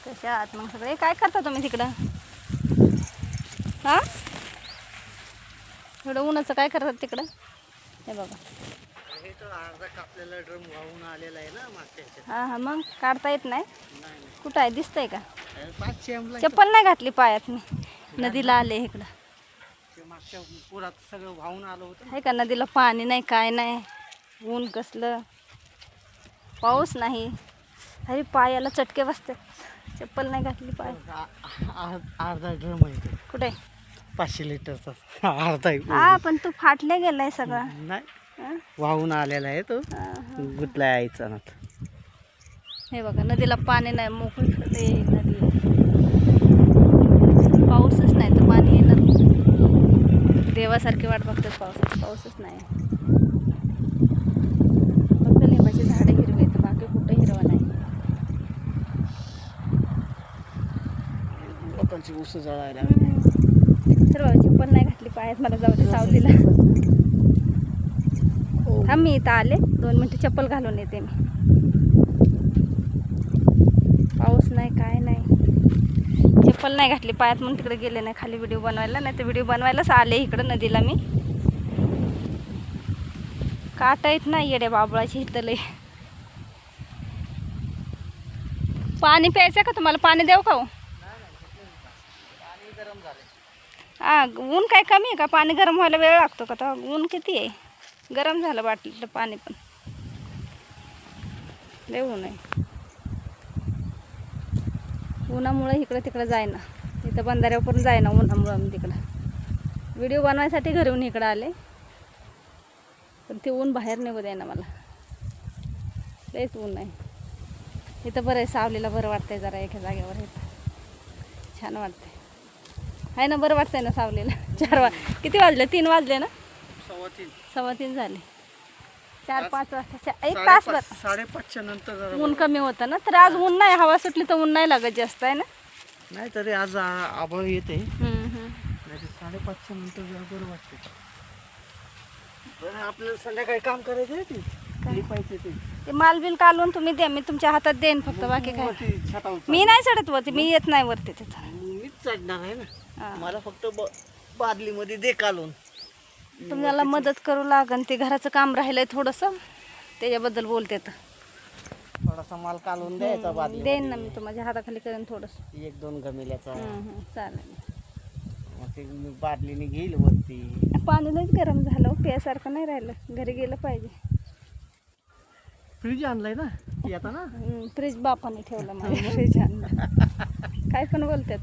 तशात मग सगळे काय करता तुम्ही तिकडं? हां, थोडं उन्हाचं काय करतात तिकडं? हे बघा, हे तर अर्धा कापलेला ड्रम वाहून आलेला आहे ना मागच्या ह्याच्यात. हां हां, मग काढता येत नाही? नाही कुठं आहे, दिसतंय का? नाही 500 एमला चप्पल नाही घातली पायात मी, नदीला आले इकडं. मागच्या पुरात सगळं वाहून आलं होतं. आहे का, नदीला पाणी नाही, काय नाही, ऊन कसलं, पाऊस नाही. अरे पायाला चटके बसतात, चप्पल नाही घातली पाय. अर्धा ड्रम आहे तो. कुठे? 500 लिटरचा अर्धा आहे. हा, पण तू फाटले गेलाय सगळं. नाही, हं? वाहून आलेला आहे तो, गुतला यायचा ना. हे बघा, नदीला पाणी नाही, मोकळी ते नदी आहे. पाऊसच नाही तर पाणी येणार. देवासारखी वाट बघतात पाऊसच नाही. फक्त लिंबाची झाडं हिरवी आहेत, बाकी कुठं हिरवा नाही. लोकांची ऊस जळायला. तर बाबा चप्पल नाही घातली पायात, मला जाऊ दे सावलीला. थांब, मी इथं आले, 2 मिनटं चप्पल घालून येते मी. पाऊस नाही, काय नाही, चप्पल नाही घातली पायात म्हणून तिकडे गेले नाही खाली व्हिडिओ बनवायला. नाही तर व्हिडिओ बनवायलाच आले इकडं नदीला मी. काटा येत नाही येड्या बाबळाची इथं लय. पाणी प्यायचं का तुम्हाला? पाणी देऊ का हो? हा, ऊन काय कमी आहे का? पाणी गरम व्हायला वेळ लागतो का? तर ऊन किती आहे, गरम झालं बाटलीतलं पाणी पण. लय ऊन आहे, उन्हामुळे इकडं तिकडं जायना, इथं बंधाऱ्यावर पण जायना उन्हामुळं. मी तिकडं व्हिडिओ बनवायसाठी घरून इकडं आले, पण ते ऊन बाहेर निघू द्यायना मला, लयच ऊन आहे. इथं बरं आहे, सावलीला बरं वाटतंय जरा एका जागेवर, इथं छान वाटतंय. आहे ना, बरं वाटतंय ना सावलीला. किती वाजले? 3 वाजले ना? 3:15 झाले. 4-5 वाजता, 1 तासभर. 5:30च्या नंतर ऊन कमी होतं ना, तर आज ऊन नाही, हवा सुटली तर ऊन नाही लागत जास्त, आहे ना? नाही तरी आज आभाळ येते. हम्म. 5:30च्या नंतर जरा बरं वाटते. बरं, आपल्याला संध्याकाळी काम करायचं आहे ते माल बिल काढून तुम्ही द्या, मी तुमच्या हातात देईन फक्त, बाकी काय. मी नाही चढत वरती, मी येत नाही वरती तिथं. मीच चढणार आहे ना, मला फक्त बादलीमध्ये दे काढून. तुम्हाला मदत करू लागन, ते घराचं काम राहिलंय थोडंसं, त्याच्याबद्दल बोलते. तर थोडासा माल काढून द्यायचा बादली. देईन ना मी, तुम्हाला हाताखाली करेन थोडंसं. 1-2 गमिल्याचा. चालेल. मग ते मी बादलीने घेईल वरती. पाणी लयच गरम झालं, प्यासारखं नाही राहिलं, घरी गेलं पाहिजे. फ्रीज आणलाय ना ती आता ना. फ्रीज बापाने ठेवलं माझ्या, फ्रीज आणलं. काय पण बोलतात.